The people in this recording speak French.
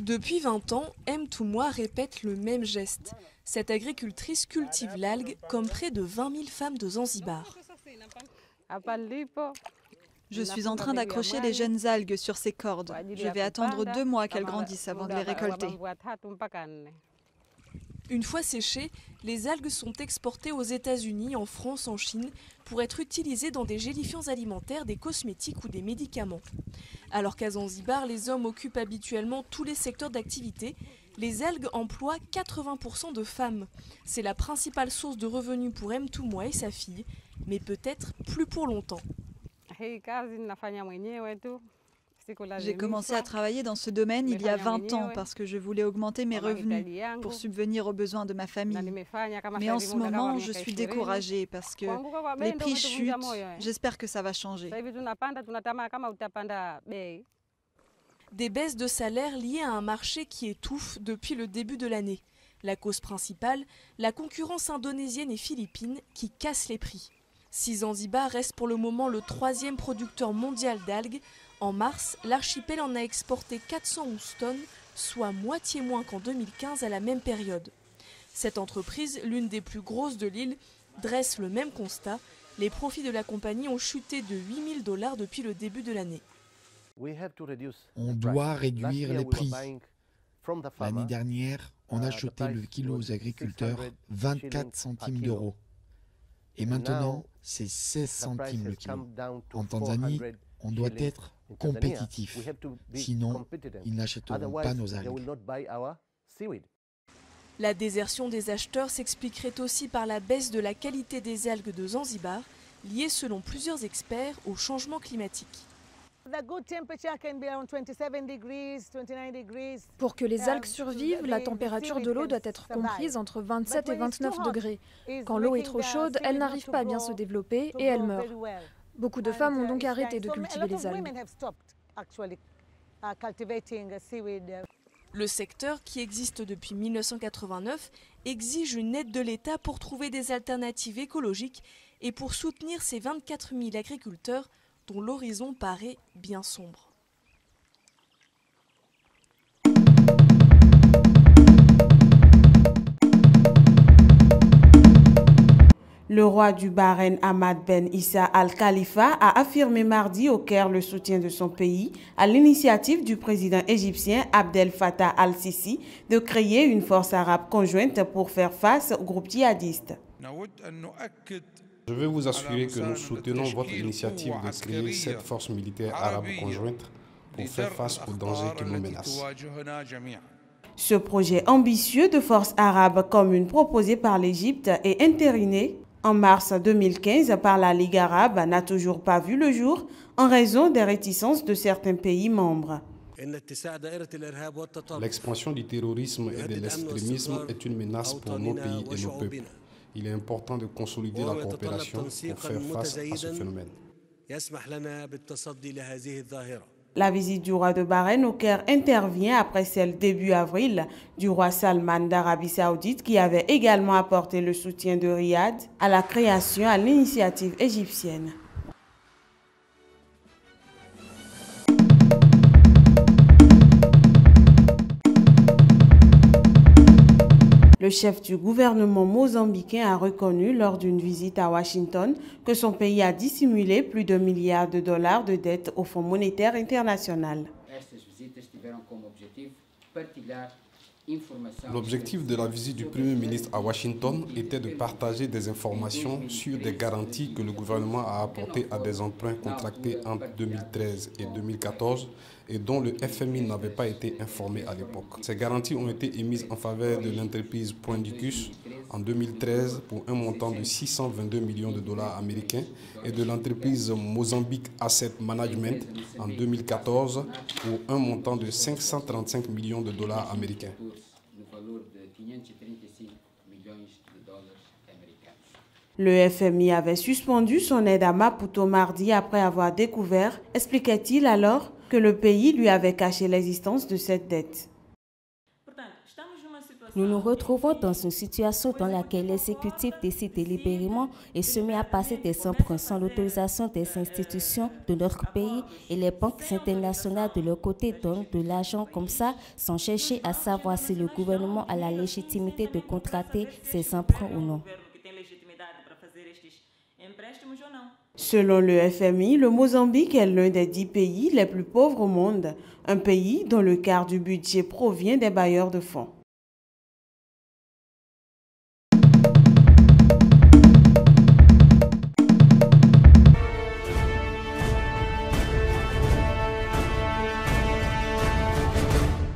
Depuis 20 ans, M. Toumoua répète le même geste. Cette agricultrice cultive l'algue comme près de 20 000 femmes de Zanzibar. Je suis en train d'accrocher les jeunes algues sur ces cordes. Je vais attendre 2 mois qu'elles grandissent avant de les récolter. Une fois séchées, les algues sont exportées aux États-Unis, en France, en Chine, pour être utilisées dans des gélifiants alimentaires, des cosmétiques ou des médicaments. Alors qu'à Zanzibar, les hommes occupent habituellement tous les secteurs d'activité, les algues emploient 80% de femmes. C'est la principale source de revenus pour M. Toumoua et sa fille, mais peut-être plus pour longtemps. J'ai commencé à travailler dans ce domaine il y a 20 ans parce que je voulais augmenter mes revenus pour subvenir aux besoins de ma famille. Mais en ce moment, je suis découragée parce que les prix chutent. J'espère que ça va changer. Des baisses de salaire liées à un marché qui étouffe depuis le début de l'année. La cause principale, la concurrence indonésienne et philippine qui cassent les prix. Si Zanzibar reste pour le moment le 3e producteur mondial d'algues, en mars, l'archipel en a exporté 411 tonnes, soit moitié moins qu'en 2015 à la même période. Cette entreprise, l'une des plus grosses de l'île, dresse le même constat. Les profits de la compagnie ont chuté de 8 000 $ depuis le début de l'année. On doit réduire les prix. L'année dernière, on achetait le kilo aux agriculteurs 24 centimes d'euros. Et maintenant, c'est 16 centimes le kilo. En Tanzanie, on doit être compétitif. Sinon, ils n'achèteront pas nos algues. La désertion des acheteurs s'expliquerait aussi par la baisse de la qualité des algues de Zanzibar, liée selon plusieurs experts au changement climatique. Pour que les algues survivent, la température de l'eau doit être comprise entre 27 et 29 degrés. Quand l'eau est trop chaude, elle n'arrive pas à bien se développer et elle meurt. Beaucoup de femmes ont donc arrêté de cultiver les algues. Le secteur, qui existe depuis 1989, exige une aide de l'État pour trouver des alternatives écologiques et pour soutenir ces 24 000 agriculteurs dont l'horizon paraît bien sombre. Le roi du Bahreïn, Hamad Ben Issa Al Khalifa, a affirmé mardi au Caire le soutien de son pays à l'initiative du président égyptien Abdel Fattah Al-Sisi de créer une force arabe conjointe pour faire face aux groupes djihadistes. Je veux vous assurer que nous soutenons votre initiative de créer cette force militaire arabe conjointe pour faire face aux dangers qui nous menacent. Ce projet ambitieux de force arabe commune proposé par l'Égypte et entériné en mars 2015 par la Ligue arabe n'a toujours pas vu le jour en raison des réticences de certains pays membres. L'expansion du terrorisme et de l'extrémisme est une menace pour nos pays et nos peuples. Il est important de consolider la coopération pour faire face à ce phénomène. La visite du roi de Bahreïn au Caire intervient après celle début avril du roi Salman d'Arabie Saoudite qui avait également apporté le soutien de Riyad à la création à l'initiative égyptienne. Le chef du gouvernement mozambicain a reconnu lors d'une visite à Washington que son pays a dissimulé plus de milliards de dollars de dettes au Fonds monétaire international. L'objectif de la visite du Premier ministre à Washington était de partager des informations sur des garanties que le gouvernement a apportées à des emprunts contractés entre 2013 et 2014 et dont le FMI n'avait pas été informé à l'époque. Ces garanties ont été émises en faveur de l'entreprise Poindicus en 2013 pour un montant de 622 millions de dollars américains et de l'entreprise Mozambique Asset Management en 2014 pour un montant de 535 millions de dollars américains. Le FMI avait suspendu son aide à Maputo mardi après avoir découvert, expliquait-il alors, que le pays lui avait caché l'existence de cette dette. Nous nous retrouvons dans une situation dans laquelle l'exécutif décide délibérément et se met à passer des emprunts sans l'autorisation des institutions de notre pays et les banques internationales de leur côté donnent de l'argent comme ça sans chercher à savoir si le gouvernement a la légitimité de contracter ces emprunts ou non. Selon le FMI, le Mozambique est l'un des 10 pays les plus pauvres au monde, un pays dont le quart du budget provient des bailleurs de fonds.